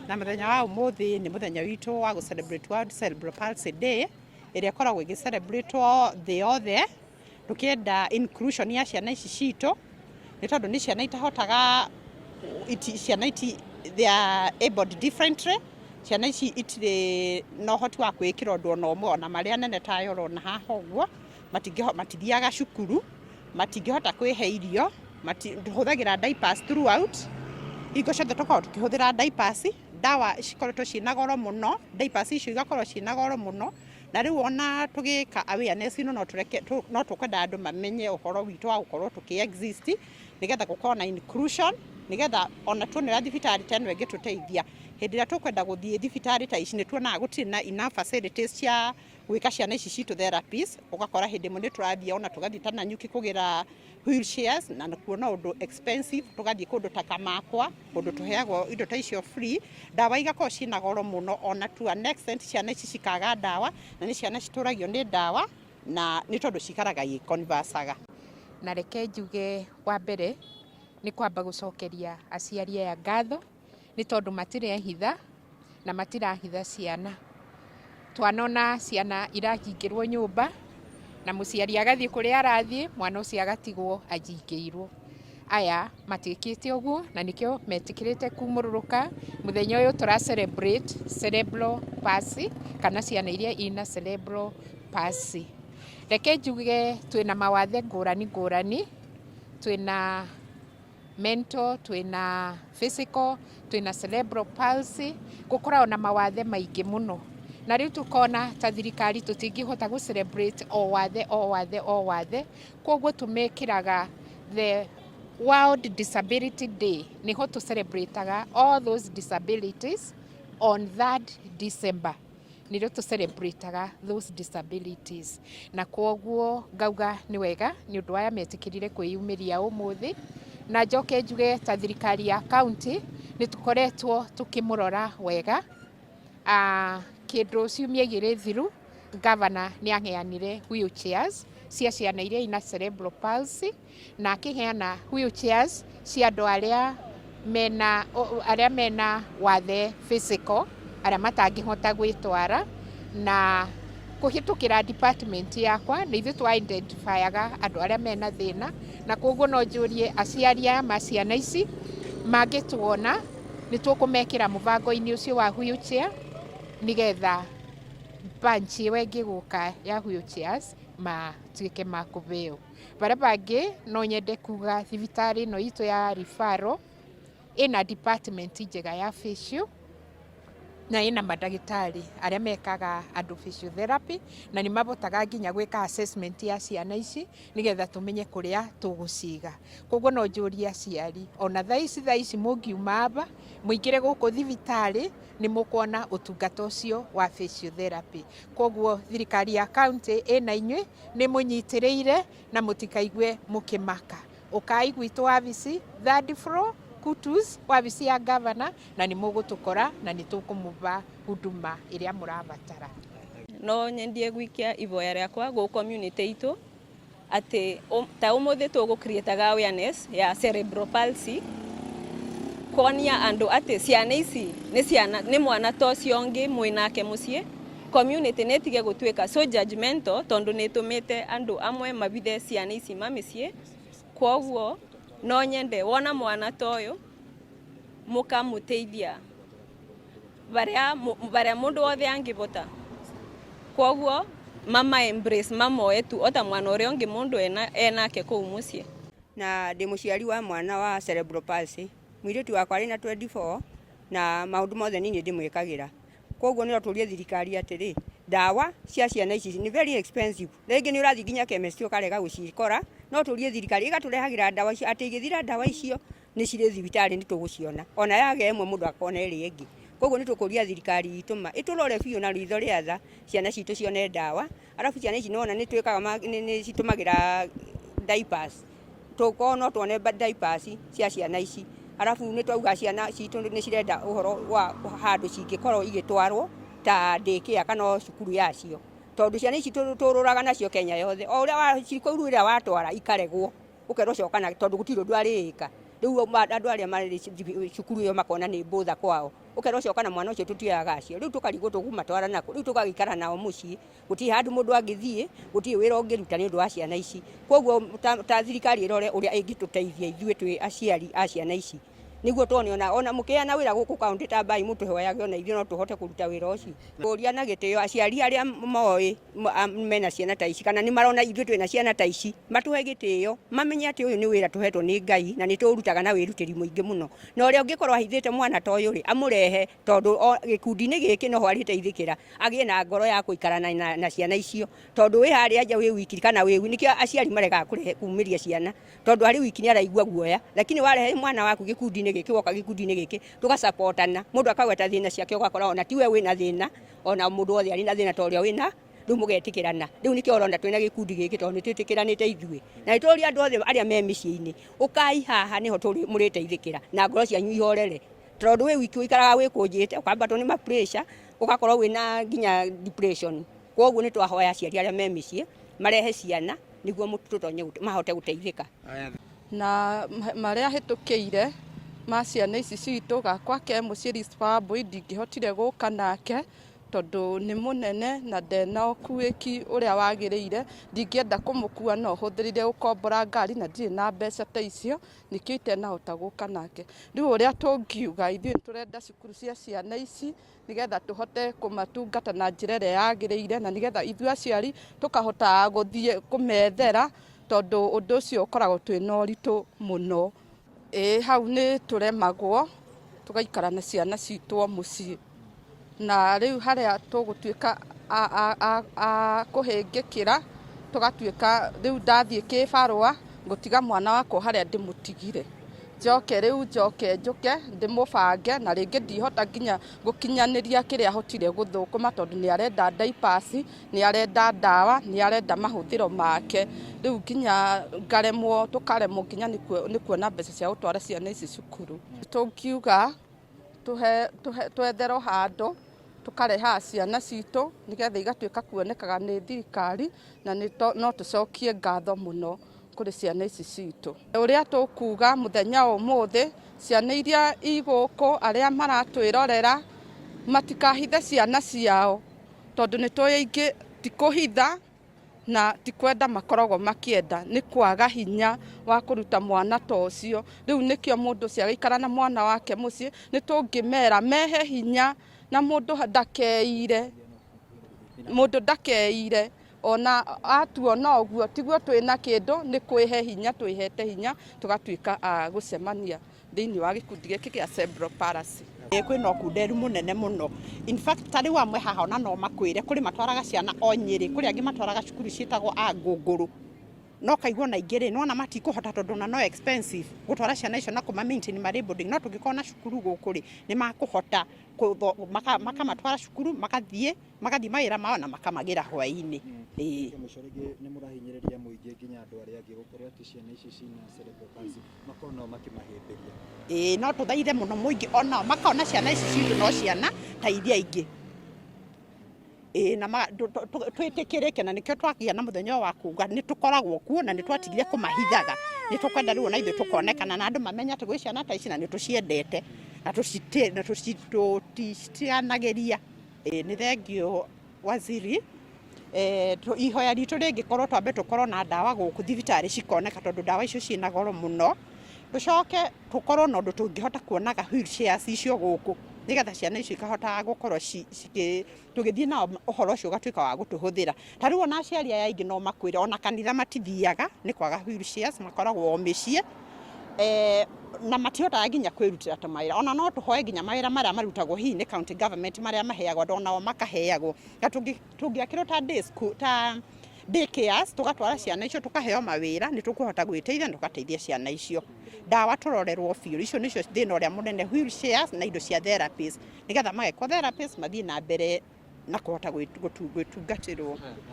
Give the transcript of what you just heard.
Na muthenya wa umuthi ni muthenya witu wa celebrate World Celebral Palsy Day iria koragwo celebrate the other tukienda inclusion ya ciana ici citu ni tondu ni ciana itahotaga ciana iti they are able differently ciana ici itire no hoti wa kwikira undu ona umwe ona maria nene tayo rona haha uguo matithiaga cukuru matingihota kwihe irio matihuthagira diapers throughout iko ciothe tukorwo tukihuthira diapers dawa cikoretwo ciina goro muno diapers icio igakorwo ciina goro muno na riu ona tugika awareness no tukwenda andu mamenye uhoro witu wa gukorwo tuki-exist nigetha gukorwo na inclusion nigetha ona tuonera thibitari teno ingi tuteithia hindi ria tukwenda guthie thibitari ta ici ni tuonaga gutiri na enough facilities cia gwika ciana ici citu therapies ugakora hindi mwe turathie ona tugathie tana nyuki kugira wheelchairs na kuona undu expensive tugathie kundu ta Kamakwa kundu tuheagwo indo ta icio free dawa igakorwo ciina goro muno ona to an extent ciana ici cikaga dawa na ni ciana cituragio ni dawa na ni tondu cikaraga i conversaga na reke njuge wa mbere ni kwamba gucokeria aciari aya ngatho ni tondu matire hitha na matirahitha ciana twanona ciana irahingirwo nyumba na muciari agathie kuria arathie mwana ucio agatigwo ajingirwo aya matikite uguo na nikio metikirite kumururuka muthenya uyu tura celebrate Celebral Palsy kana ciana iria ina Celebral Palsy reke njuge twina mawathe ngurani twina mental twina physical twina Celebral Palsy gukoragwo na mawathe maingi muno na riu tukona ta thirikari tutingihota gu celebrate o wathe koguo tumekiraga the World Disability Day niho tu celebrateaga all those disabilities on 3rd December nirio tu celebrateaga those disabilities na koguo ngauga ni wega ni undu aya metikirire kwiyumiria umuthi na njoke njuge ta thirikari ya county ni tukoretwo tukimurora wega kindu ciumia igiri thiru governor ni angeanire wheelchairs cia ciana iria ina Celebral Palsy na akiheana wheelchairs cia andu aria mena wathe physical aria matangihota gwitwara na kuhitukira department yakwa ni ithu twa identifyaga andu aria mena thina na koguo no njurie aciari aya ma ciana ici mangituona ni tukumekira mubango-ini ucio wa wheelchair nigetha bunch wengi guka ya wheelchairs matuike makubeo baria bangi no nyende kuga thibitari no itu ya referral ina department njega ya physio na ina madagitari aria mekaga andu physiotherapy na ni mabotaga nginya gwika assessment ya ciana ici nigetha tumenye kuria tuguciga koguo no njuria aciari ona thaici mungiuma aba muingire guku thibitari ni mukuona utungata ucio wa physiotherapy koguo thirikari ya county ina inywe ni munyitiriire na mutikaigue mukimaka ukai gwitu wabici 3rd floor kutus wabici ya governor na ni mugutukora na ni tukumuva huduma iria murabatara no nyendie Guikia ivoya riakwa go community itu ati ta umuthi tugu create awareness ya Celebral Palsy konia andu ati ciana ici ni mwana tocio ungi mwinake mucie community netige gutwika so judgmental tondu nitumite andu amwe mabithe ciana ici mamicie koguo no nyende wona mwana toyo mukamuteithia baria mundu wothe angivota koguo mama embrace mama wetu ota mwana uria ungi mundu enake kuu mucie na ndi muciari wa mwana wa Celebral Palsy mwiritu wakwa ari na 24 na maundu mothe nini ndimwikagira koguo ni turie thirikari atiri dawa cia ciana ici ni very expensive rĩngĩ ni urathi nginya chemist ukarega gucikora no turie thirikari igaturehagira dawa icio ati igithira dawa icio ni cire thibitari ni tuguciona ona yage emwe mundu akona iri ingi koguo ni tukuria thirikari ituma iturore biu na ritho riatha ciana citu cione dawa arafu ciana ici nona ni twikaga ni citumagira diapers tukono tuone diapers cia ciana ici arafu ni twauga ciana citu ni cirenda uhoro wa handu cingikorwo igitwarwo ta daycare kana cukuru yacio tondu ciana ici tururaga nacio Kenya yothe o uria wa cikuru ira watwara ikaregwo ukerwo coka na tondu gutiro ndwari ika riu andu aria mari cukuru yo makona ni mbutha kwao ukero cio kana mwana ucio tutiaga acio riu tukarigo tugumatwara nako riu tukagikara nao mucii guti handu mundu angithie guti wira ungiruta ni undu wa ciana ici koguo ta thirikari irore uria ingituteithia ithue twi aciari a ciana ici niguo tuone ona mukiana wira guku kaunti ta bai mutu hoyage ona ithio no tuhote kuruta wira ucio uria na gitio aciari aria moi mena ciana ta ici kana ni marona ithio twina ciana ta ici matuhe gitio mamenye ati uyu ni wira tuhetwo ni Ngai na ni turutaga na wirutiri muingi muno na uria ungikorwa hithite mwana ta uyu ri amurehe tondu gikundi-ini giki no hwarite ithikira agie na ngoro ya kuikarana na ciana icio tondu wi haria nja wi wiki kana wi nikio aciari marega kurehe kumiria ciana tondu hari wiki ni araigua guoya lakini warehe mwana waku gikundi-ini giki woka gikundi-ini giki tugasupportana mundu akagweta thina ciake ugakora ona tiwe wina thina ona mundu othe ari na thina ta uria wina riu mugetikirana riu nikio urona twina gikundi giki tondu twitikiranite ithue na itoria andu othe aria me micii-ini ukai haha niho turi muriteithikira na ngoro cianyu ihorere tondu wi wiki uikaraga wi kunjite ukambatwo ni ma pressure ugakorwo wina nginya depression koguo ni twahoya aciari aria me micii marehe ciana niguo mututonye mahote guteithika na maria hitukiire ma ciana ici citu gakwa ke muciari Spabwe ndingihotire guka nake tondu ni munene na ndena ukuiki uria wagiriire ndingienda kumukua no huthirire ukombora ngari na ndiri na mbeca ta icio nikio itenahota guka nake riu uria tungiuga ithuĩ turenda cukuru cia ciana ici nigetha tuhote kumatungata na njira ĩrĩa yagiriire na nigetha ithuĩ aciari tukahota guthie kumethera tondu undu ucio ukoragwo twina uritu muno hau ni turemagwo tugaikara na ciana citu mucii na riu haria tugutuika a kuhingikira tugatuika riu ndathie kibarua ngutiga mwana wakwa haria ndimutigire njoke njuke ndimubange na ringi ndihota nginya gukinyaniria kiria hotire guthukuma tondu ni arenda diapers ni arenda dawa ni arenda mahuthiro make riu nginya ngaremwo tukaremwo nginya ni kuona mbeca cia gutwara ciana ici cukuru tungiuga twetherwo handu tukareha ciana citu nigetha igatuika kuonekaga ni thirikari na no tucokie ngatho muno kuri ciana ici citu uria tukuga muthenya umuthi ciana iria iguku aria maratwirorera matikahithe ciana ciao tondu ni tũingi tikuhitha na tikwenda makoragwo makienda ni kwaga hinya wa kuruta mwana ta ucio riu nikio mundu cia gikara na mwana wake mucii ni tungimera mehe hinya na mundu ndakeire ona atuona uguo tiguo twina kindu ni kwihe hinya twihete hinya tugatuika a gucemania thiini wa gikundi giki kia Celebral Palsy kwina kunderu munene muno in fact tari wa mwe haha ona no makwire kuri matwaraga ciana o Nyeri kuri angi matwaraga cukuru ciitagwo a Ngunguru no kaigwo na ingire no na matikuhota tondu na no expensive gutwara ciana icio na kuma maintain mari boarding no tungikona cukuru gukuri ni makuhota makamatwara cukuru makathie mawira mao na makamagira hwaini mucorege ni murahinyiriria muingi nginya andu aria angi gukorwo ati ciana ici cina Celebral Palsy makona makimahimbiria no tuthaithe muno muingi ona makona ciana ici citu no ciana ta iria ingi na twitikirike na nikio twagia na muthenya wa kuga ni tukoragwo kuo na ni twatigire kumahithaga ni tukwenda riu na ithuĩ tukonekana na andu mamenya ati gwi ciana ta ici na ni tuciendete na tutitianagiria ni thengio waziri ihoya ritu ringikorwo twambe tukorwo na ndawa guku thibitari cikoneka tondu ndawa icio ciina goro muno tucoke tukorwo na undu tungihota kuonaga wheelchairs icio guku nigetha ciana icio ikahota gukorwo tugithie na uhoro ucio gatuika wa gutuhuthira tariu ona aciari aya ingi no makwire ona kanitha matithiaga ni kwaga wheelchairs makoragwo o micii na matihotaga nginya kwirutira ta mawira ona no tuhoe nginya mawira maria marutagwo hihi ni county government maria maheagwo onao makaheagwo tungiakirwo ta day school ta daycares tugatwara ciana icio tukaheo mawira ni tukuhota gwiteithia tugateithia ciana icio ndawa turorerwo biũ icio nicio thina uria munene wheelchairs na indo cia therapies nigetha magekwo therapies mathie na mbere na kuhota gwitungatirwo